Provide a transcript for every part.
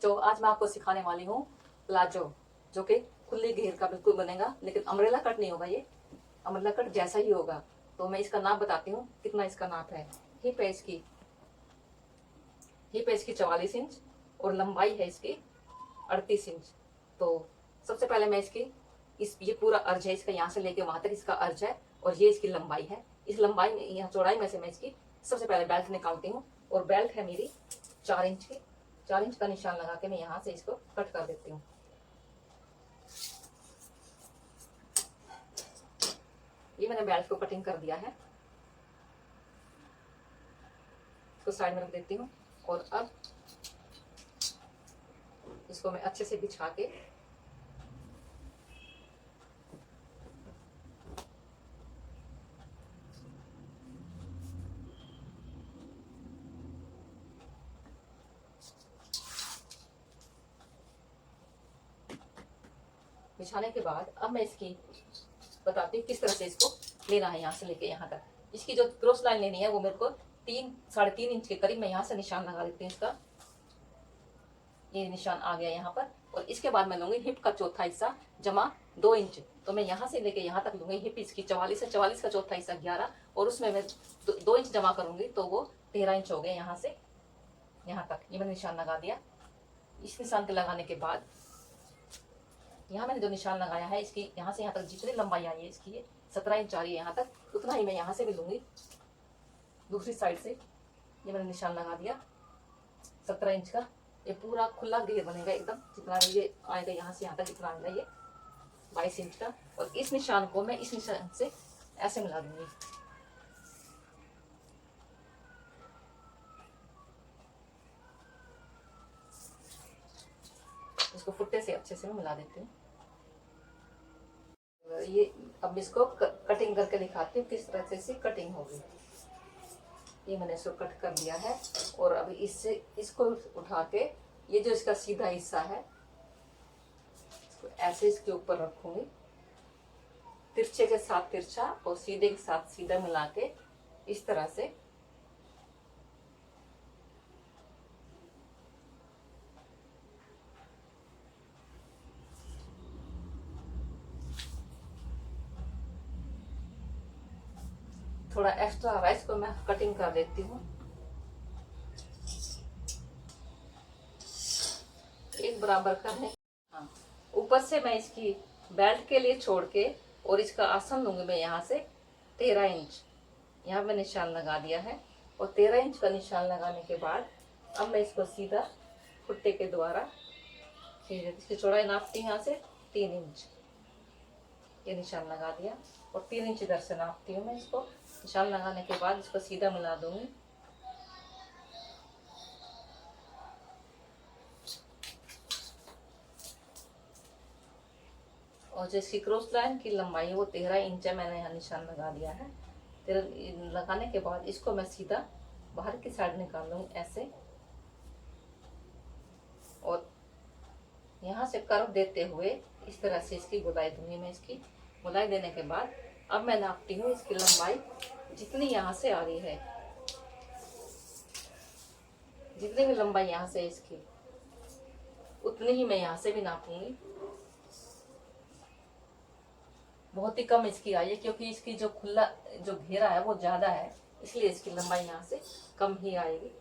तो आज मैं आपको सिखाने वाली हूँ प्लाजो, जो कि खुली घेर का बिल्कुल बनेगा, लेकिन अम्ब्रेला कट नहीं होगा। ये अम्ब्रेला कट जैसा ही होगा। तो मैं इसका नाप बताती हूँ, कितना इसका नाप है। हिप है इसकी हिप है इसकी 44 इंच और लंबाई है इसकी 38 इंच। तो सबसे पहले मैं ये पूरा अर्ज है इसका, यहाँ से लेके वहां तक इसका अर्ज है और ये इसकी लंबाई है। इस लंबाई में, यहाँ चौड़ाई में से मैं इसकी सबसे पहले बेल्ट निकालती हूँ और बेल्ट है मेरी 4 इंच की। 4 इंच का निशान लगा के मैं यहाँ से इसको कट कर देती हूँ। ये मैंने बेल्ट को कटिंग कर दिया है, इसको साइड में रख देती हूँ। और अब इसको मैं अच्छे से बिछा के बिछाने के बाद अब मैं इसकी बताती हूँ किस तरह से इसको लेना है। यहाँ से लेके यहाँ तक इसकी जो क्रॉस लाइन लेनी है वो मेरे को 3-3.5 इंच के करीब मैं यहाँ से निशान लगा देती हूँ इसका। ये निशान आ गया यहाँ पर। और इसके बाद मैं लूंगी हिप का चौथा हिस्सा जमा 2 इंच। तो मैं यहाँ से लेके यहाँ तक लूंगी। हिप इसकी 44 है, 44 का चौथा हिस्सा 11 और उसमें मैं 2 इंच जमा करूंगी तो वो 13 इंच हो गए। यहाँ से यहाँ तक ये मैंने निशान लगा दिया। इस निशान के लगाने के बाद यहाँ मैंने जो निशान लगाया है इसकी यहाँ से यहाँ तक जितनी लंबाई आई है इसकी, ये 17 इंच आ रही है यहाँ तक, उतना ही मैं यहाँ से भी लूंगी। दूसरी साइड से ये मैंने निशान लगा दिया 17 इंच का। ये पूरा खुला घेर बनेगा एकदम, जितना ये आएगा यहाँ से यहाँ तक जितना आएगा ये 22 इंच का। और इस निशान को मैं इस निशान से ऐसे मिला दूंगी। इसको फुट्टे से अच्छे से मैं मिला देती हूँ। ये अब इसको कटिंग करके दिखाती हूँ किस तरह से इसकी कटिंग होगी। ये मैंने इसको कट कर दिया है और अभी इसको उठा के ये जो इसका सीधा हिस्सा है इसको ऐसे इसके ऊपर रखूंगी। तिरछे के साथ तिरछा और सीधे के साथ सीधा मिला के इस तरह से थोड़ा एक्स्ट्रा राइस को मैं कटिंग कर देती हूँ। एक बराबर करने, हाँ, ऊपर से मैं इसकी बेल्ट के लिए छोड़ के और इसका आसन लूंगी मैं यहाँ से 13 इंच। यहाँ मैं निशान लगा दिया है और 13 इंच का निशान लगाने के बाद अब मैं इसको सीधा खुट्टे के द्वारा इसकी चौड़ाई नापती हूँ। यहाँ से 3 इंच ये निशान लगा दिया और 3 इंच इधर से नापती हूँ मैं। इसको निशान लगाने के बाद इसको सीधा मिला दूंगी। और जो इसकी क्रॉस लाइन की लंबाई है वो 13 इंच है, मैंने यहाँ निशान लगा दिया है। 13 लगाने के बाद इसको मैं सीधा बाहर की साइड निकाल लूंगी ऐसे और यहाँ से कर्व देते हुए इस तरह से इसकी गोलाई दूंगी मैं। इसकी गोलाई देने के बाद अब मैं नापती हूँ इसकी लंबाई जितनी यहाँ से आ रही है, जितनी भी लंबाई यहाँ से इसकी उतनी ही मैं यहाँ से भी नापूंगी। बहुत ही कम इसकी आई है क्योंकि इसकी जो खुला जो घेरा है वो ज्यादा है, इसलिए इसकी लंबाई यहाँ से कम ही आएगी।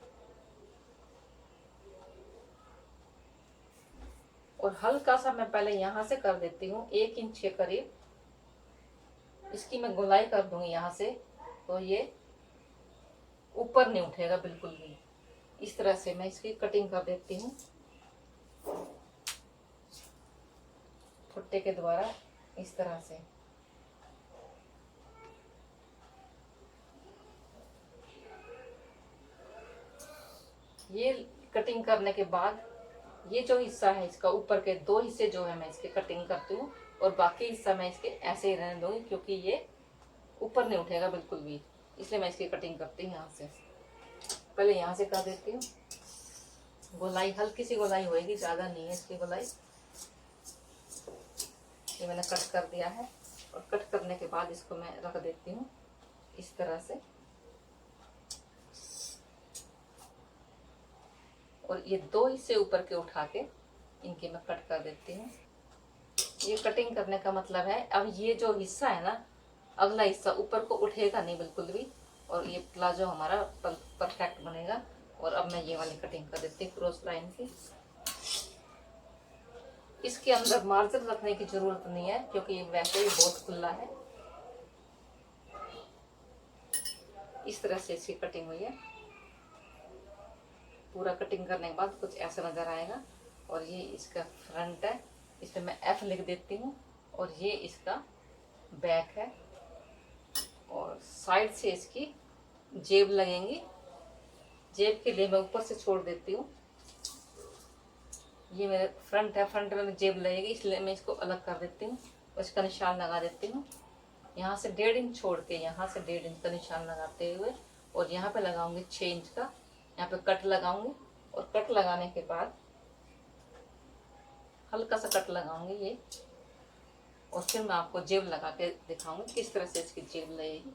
और हल्का सा मैं पहले यहाँ से कर देती हूँ 1 इंच के करीब, इसकी मैं गोलाई कर दूंगी यहाँ से, तो ये ऊपर नहीं उठेगा बिल्कुल भी। इस तरह से मैं इसकी कटिंग कर देती हूँ फुट्टे के द्वारा इस तरह से। ये कटिंग करने के बाद ये जो हिस्सा है इसका ऊपर के 2 हिस्से जो है मैं इसके कटिंग करती हूँ और बाकी हिस्सा मैं इसके ऐसे ही रहने दूंगी क्योंकि ये ऊपर नहीं उठेगा बिल्कुल भी, इसलिए मैं इसकी कटिंग करती हूँ। यहाँ से पहले यहाँ से कर देती हूँ गोलाई, हल्की सी गोलाई होएगी, ज्यादा नहीं है इसकी गोलाई। ये मैंने कट कर दिया है और कट करने के बाद इसको मैं रख देती हूँ इस तरह से। और ये दो हिस्से ऊपर के उठा के इनके मैं कट कर देती हूँ। ये कटिंग करने का मतलब है, अब ये जो हिस्सा है ना, अगला हिस्सा ऊपर को उठेगा नहीं बिल्कुल भी, और ये प्लाजो हमारा परफेक्ट बनेगा। और अब मैं ये वाली कटिंग कर देती हूँ क्रॉस लाइन की। इसके अंदर मार्जिन रखने की जरूरत नहीं है क्योंकि ये वैसे ही बहुत खुला है। इस तरह से इसकी कटिंग हुई है। पूरा कटिंग करने के बाद कुछ ऐसा नजर आएगा। और ये इसका फ्रंट है, इस पर मैं F लिख देती हूँ। और ये इसका बैक है, और साइड से इसकी जेब लगेंगी। जेब के लिए मैं ऊपर से छोड़ देती हूँ। ये मेरे फ्रंट है, फ्रंट में जेब लगेगी, इसलिए मैं इसको अलग कर देती हूँ और इसका निशान लगा देती हूँ। यहाँ से 1.5 इंच छोड़ के यहाँ से 1.5 इंच का निशान लगाते हुए, और यहाँ पे लगाऊंगी 6 इंच का। यहाँ पे कट लगाऊंगी, और कट लगाने के बाद हल्का सा कट लगाऊंगी ये, और फिर मैं आपको जेब लगा के दिखाऊंगी किस तरह से इसकी जेब लगेगी।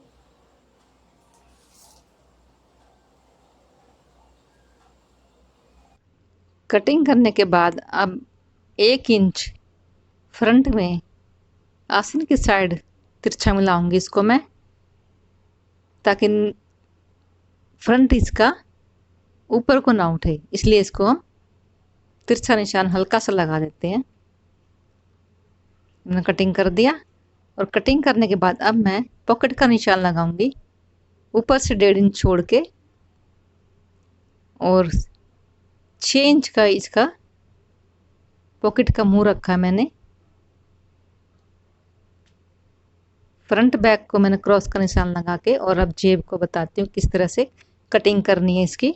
कटिंग करने के बाद अब 1 इंच फ्रंट में आसन की साइड तिरछा मिलाऊंगी इसको मैं, ताकि फ्रंट इसका ऊपर को ना उठे, इसलिए इसको हम तिरछा निशान हल्का सा लगा देते हैं। मैंने कटिंग कर दिया, और कटिंग करने के बाद अब मैं पॉकेट का निशान लगाऊंगी ऊपर से 1.5 इंच छोड़ के, और 6 इंच का इसका पॉकेट का मुंह रखा है मैंने। फ्रंट बैक को मैंने क्रॉस का निशान लगा के, और अब जेब को बताती हूँ किस तरह से कटिंग करनी है इसकी।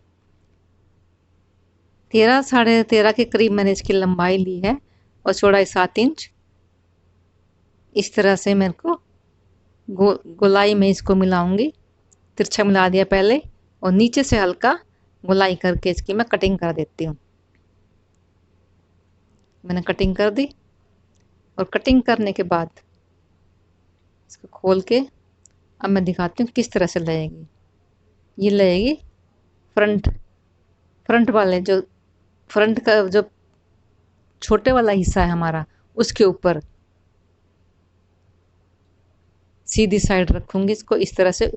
13 साढ़े 13 के करीब मैंने इसकी लंबाई ली है, और चौड़ाई 7 इंच। इस तरह से मेरे को गोलाई में इसको मिलाऊंगी। तिरछा मिला दिया पहले, और नीचे से हल्का गोलाई करके इसकी मैं कटिंग कर देती हूँ। मैंने कटिंग कर दी, और कटिंग करने के बाद इसको खोल के अब मैं दिखाती हूँ किस तरह से लगेगी। ये लगेगी फ्रंट वाले जो फ्रंट का जो छोटे वाला हिस्सा है हमारा, उसके ऊपर सीधी साइड रखूंगी इसको, इस तरह से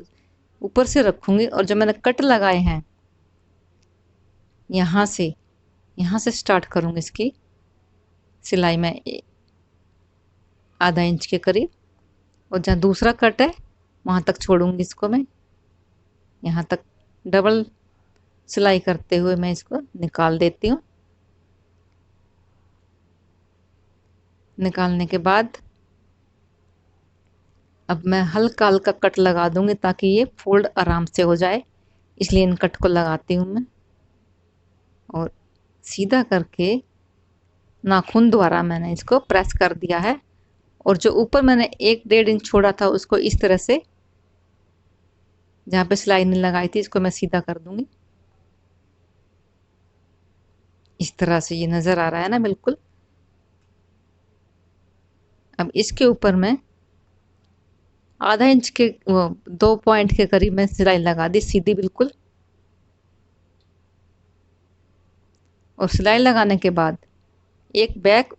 ऊपर से रखूंगी। और जो मैंने कट लगाए हैं यहाँ से स्टार्ट करूंगी इसकी सिलाई में आधा इंच के करीब, और जहाँ दूसरा कट है वहाँ तक छोड़ूंगी इसको मैं। यहाँ तक डबल सिलाई करते हुए मैं इसको निकाल देती हूँ। निकालने के बाद अब मैं हल्का हल्का कट लगा दूंगी ताकि ये फोल्ड आराम से हो जाए, इसलिए इन कट को लगाती हूँ मैं। और सीधा करके नाखून द्वारा मैंने इसको प्रेस कर दिया है, और जो ऊपर मैंने 1-1.5 इंच छोड़ा था उसको इस तरह से जहाँ पे सिलाई नहीं लगाई थी इसको मैं सीधा कर दूंगी। इस तरह से ये नजर आ रहा है ना बिल्कुल। अब इसके ऊपर मैं आधा इंच के 2 पॉइंट के करीब मैं सिलाई लगा दी सीधी बिल्कुल। और सिलाई लगाने के बाद एक बैक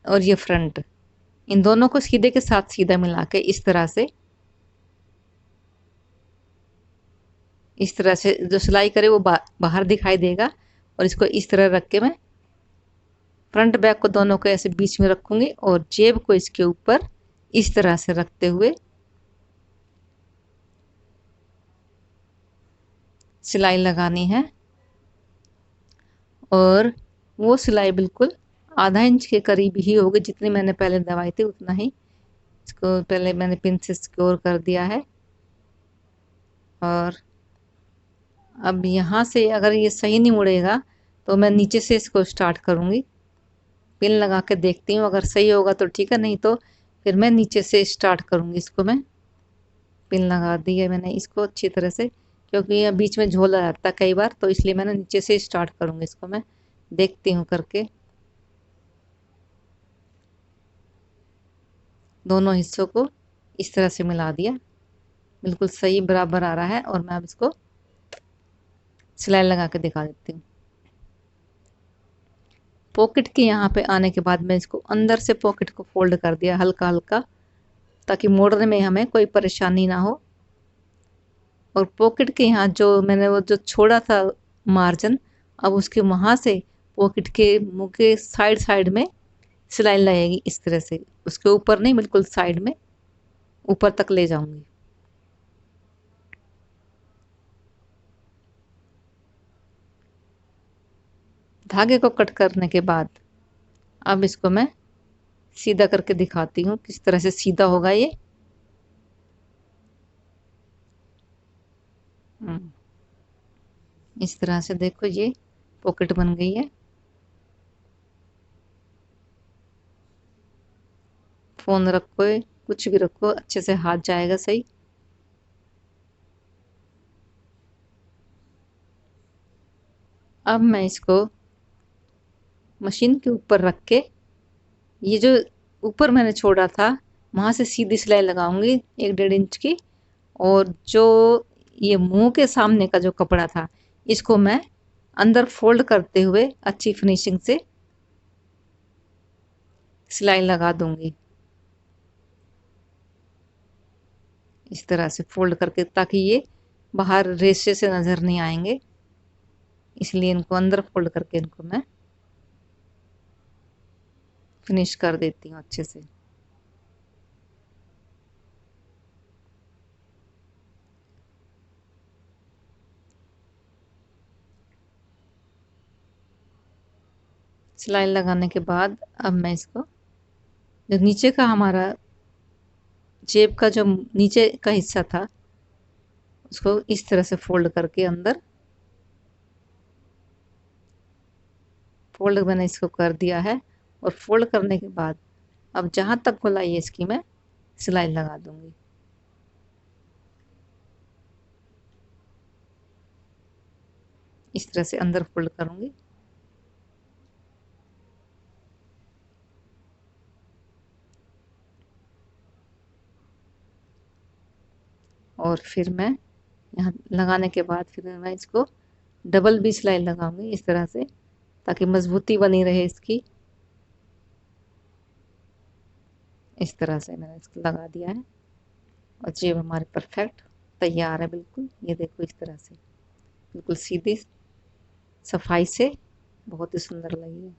और ये फ्रंट, इन दोनों को सीधे के साथ सीधा मिला के इस तरह से जो सिलाई करे वो बाहर दिखाई देगा। और इसको इस तरह रख के मैं फ्रंट बैक को दोनों को ऐसे बीच में रखूंगी, और जेब को इसके ऊपर इस तरह से रखते हुए सिलाई लगानी है। और वो सिलाई बिल्कुल आधा इंच के करीब ही होगी, जितनी मैंने पहले दबाई थी उतना ही। इसको पहले मैंने पिन से सिक्योर कर दिया है। और अब यहाँ से अगर ये सही नहीं मुड़ेगा तो मैं नीचे से इसको स्टार्ट करूँगी। पिन लगा के देखती हूँ, अगर सही होगा तो ठीक है, नहीं तो फिर मैं नीचे से स्टार्ट करूँगी इसको। मैं पिन लगा दी है मैंने इसको अच्छी तरह से, क्योंकि ये बीच में झोल आ जाता है कई बार, तो इसलिए मैंने नीचे से स्टार्ट करूँगी इसको। मैं देखती हूँ करके, दोनों हिस्सों को इस तरह से मिला दिया, बिल्कुल सही बराबर आ रहा है। और मैं अब इसको सिलाई लगा के दिखा देती हूँ। पॉकेट के यहाँ पे आने के बाद मैं इसको अंदर से पॉकेट को फोल्ड कर दिया हल्का हल्का, ताकि मोड़ने में हमें कोई परेशानी ना हो। और पॉकेट के यहाँ जो मैंने वो जो छोड़ा था मार्जिन, अब उसके वहाँ से पॉकेट के मुंह के साइड साइड में सिलाई लगेगी इस तरह से, उसके ऊपर नहीं, बिल्कुल साइड में ऊपर तक ले जाऊंगी। धागे को कट करने के बाद अब इसको मैं सीधा करके दिखाती हूँ किस तरह से सीधा होगा ये। इस तरह से देखो ये पॉकेट बन गई है। फोन रखो, कुछ भी रखो, अच्छे से हाथ जाएगा सही। अब मैं इसको मशीन के ऊपर रख के ये जो ऊपर मैंने छोड़ा था वहां से सीधी सिलाई लगाऊंगी 1-1.5 इंच की। और जो ये मुंह के सामने का जो कपड़ा था इसको मैं अंदर फोल्ड करते हुए अच्छी फिनिशिंग से सिलाई लगा दूंगी, इस तरह से फोल्ड करके, ताकि ये बाहर रेशे से नजर नहीं आएंगे। इसलिए इनको अंदर फोल्ड करके इनको मैं फिनिश कर देती हूँ अच्छे से। सिलाई लगाने के बाद अब मैं इसको जो नीचे का हमारा जेब का जो नीचे का हिस्सा था उसको इस तरह से फोल्ड करके अंदर फोल्ड मैंने इसको कर दिया है। और फोल्ड करने के बाद अब जहाँ तक गोलाई है इसकी मैं सिलाई लगा दूंगी। इस तरह से अंदर फोल्ड करूंगी। और फिर मैं यहाँ लगाने के बाद फिर मैं इसको डबल भी सिलाई लगाऊंगी इस तरह से, ताकि मजबूती बनी रहे इसकी। इस तरह से मैंने इसको लगा दिया है और जेब हमारी परफेक्ट तैयार है बिल्कुल। ये देखो इस तरह से बिल्कुल सीधी सफाई से बहुत ही सुंदर लगी है।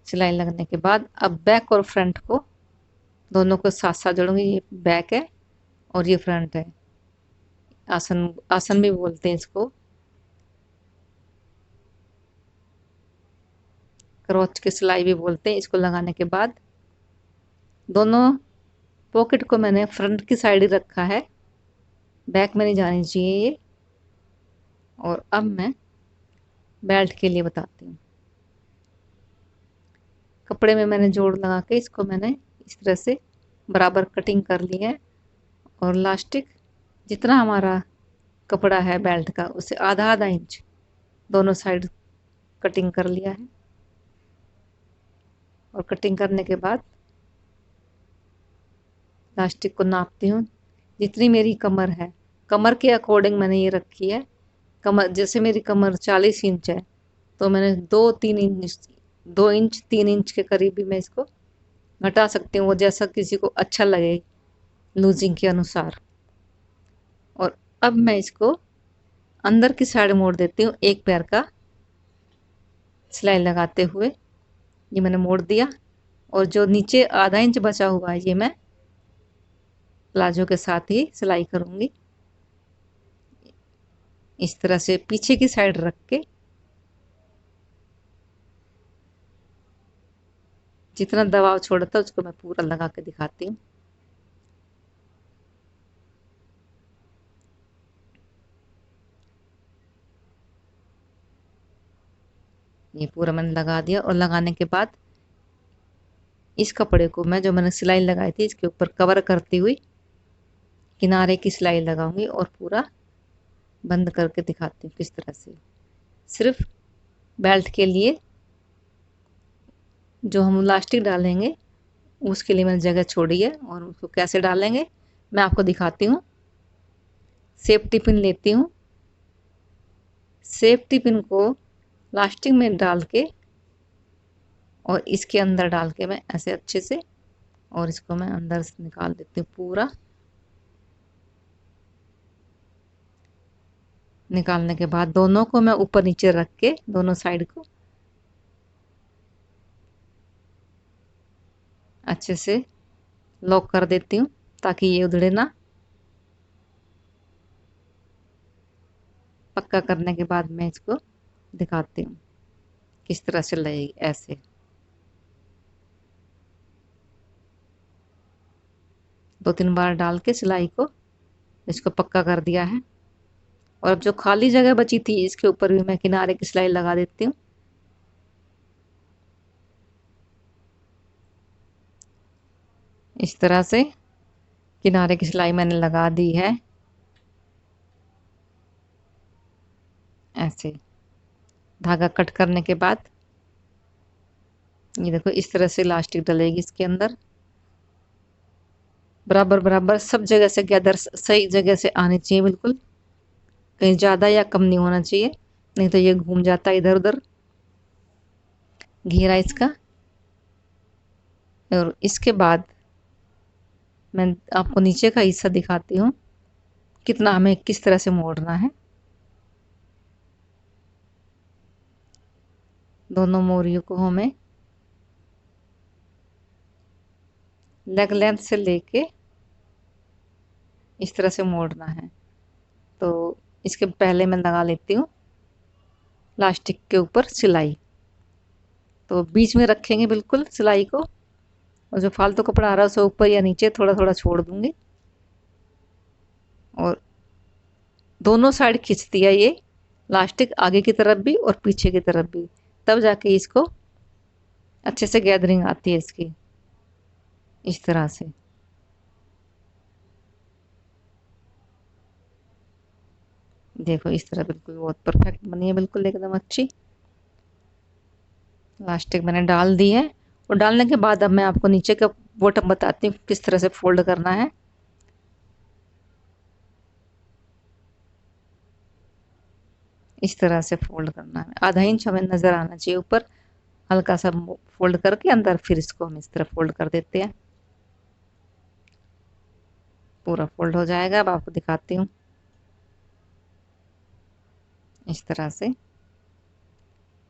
सिलाई लगने के बाद अब बैक और फ्रंट को दोनों को साथ साथ जोड़ूंगी। ये बैक है और ये फ्रंट है। आसन आसन भी बोलते हैं इसको, क्रोच की सिलाई भी बोलते हैं इसको। लगाने के बाद दोनों पॉकेट को मैंने फ्रंट की साइड ही रखा है, बैक में नहीं जानी चाहिए ये। और अब मैं बेल्ट के लिए बताती हूँ। कपड़े में मैंने जोड़ लगा के इसको मैंने इस तरह से बराबर कटिंग कर ली है। और लास्टिक जितना हमारा कपड़ा है बेल्ट का उससे आधा आधा इंच दोनों साइड कटिंग कर लिया है। और कटिंग करने के बाद लास्टिक को नापती हूँ जितनी मेरी कमर है, कमर के अकॉर्डिंग मैंने ये रखी है। कमर जैसे मेरी कमर 40 इंच है तो मैंने 2-3 इंच 3 इंच के करीब भी मैं इसको घटा सकती हूँ, वो जैसा किसी को अच्छा लगे लूजिंग के अनुसार। और अब मैं इसको अंदर की साइड मोड़ देती हूँ एक पैर का सिलाई लगाते हुए। ये मैंने मोड़ दिया और जो नीचे आधा इंच बचा हुआ है ये मैं प्लाजो के साथ ही सिलाई करूंगी। इस तरह से पीछे की साइड रख के जितना दबाव छोड़ा था उसको मैं पूरा लगा के दिखाती हूँ। ये पूरा मैंने लगा दिया। और लगाने के बाद इस कपड़े को मैं जो मैंने सिलाई लगाई थी इसके ऊपर कवर करती हुई किनारे की सिलाई लगाऊंगी और पूरा बंद करके दिखाती हूँ किस तरह से। सिर्फ बेल्ट के लिए जो हम इलास्टिक डालेंगे उसके लिए मैंने जगह छोड़ी है और उसको कैसे डालेंगे मैं आपको दिखाती हूँ। सेफ्टी पिन लेती हूँ, सेफ्टी पिन को लास्टिक में डाल के और इसके अंदर डाल के मैं ऐसे अच्छे से, और इसको मैं अंदर से निकाल देती हूँ पूरा। निकालने के बाद दोनों को मैं ऊपर नीचे रख के दोनों साइड को अच्छे से लॉक कर देती हूँ ताकि ये उधड़े ना। पक्का करने के बाद मैं इसको दिखाती हूँ किस तरह से लगेगी। ऐसे 2-3 बार डाल के सिलाई को इसको पक्का कर दिया है। और अब जो खाली जगह बची थी इसके ऊपर भी मैं किनारे की सिलाई लगा देती हूँ। इस तरह से किनारे की सिलाई मैंने लगा दी है। ऐसे धागा कट करने के बाद ये देखो इस तरह से इलास्टिक डलेगी इसके अंदर। बराबर बराबर सब जगह से गैदर सही जगह से आनी चाहिए बिल्कुल, कहीं ज़्यादा या कम नहीं होना चाहिए, नहीं तो ये घूम जाता है इधर उधर घेरा इसका। और इसके बाद मैं आपको नीचे का हिस्सा दिखाती हूँ कितना हमें किस तरह से मोड़ना है। दोनों मोरियों को हमें लेग लेंथ से लेके इस तरह से मोड़ना है। तो इसके पहले मैं लगा लेती हूँ लास्टिक के ऊपर सिलाई। तो बीच में रखेंगे बिल्कुल सिलाई को, और जो फालतू कपड़ा आ रहा है उसे ऊपर या नीचे थोड़ा थोड़ा छोड़ दूंगी। और दोनों साइड खींचती है ये लास्टिक, आगे की तरफ भी और पीछे की तरफ भी, तब जाके इसको अच्छे से गैदरिंग आती है इसकी। इस तरह से देखो इस तरह बिल्कुल बहुत परफेक्ट बनी है, बिल्कुल एकदम अच्छी। लास्टिक मैंने डाल दी है और डालने के बाद अब मैं आपको नीचे का बॉटम बताती हूँ किस तरह से फोल्ड करना है। इस तरह से फोल्ड करना है, आधा इंच हमें नजर आना चाहिए ऊपर, हल्का सा फोल्ड करके अंदर फिर इसको हम इस तरह फोल्ड कर देते हैं। पूरा फोल्ड हो जाएगा। अब आपको दिखाती हूँ इस तरह से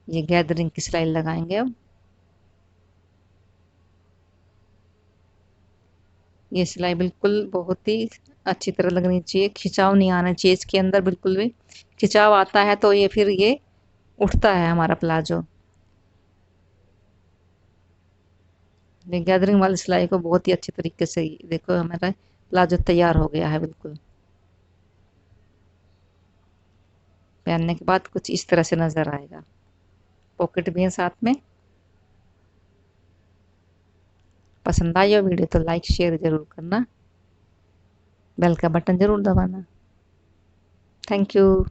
ये गैदरिंग की सिलाई लगाएंगे। अब ये सिलाई बिल्कुल बहुत ही अच्छी तरह लगनी चाहिए, खिंचाव नहीं आना चाहिए इसके अंदर बिल्कुल भी। खिंचाव आता है तो ये फिर ये उठता है हमारा प्लाजो। ये गैदरिंग वाली सिलाई को बहुत ही अच्छी तरीके से देखो हमारा प्लाजो तैयार हो गया है बिल्कुल। पहनने के बाद कुछ इस तरह से नजर आएगा। पॉकेट भी है साथ में। पसंद आई हो वीडियो तो लाइक शेयर जरूर करना, बेल का बटन जरूर दबाना। Thank you.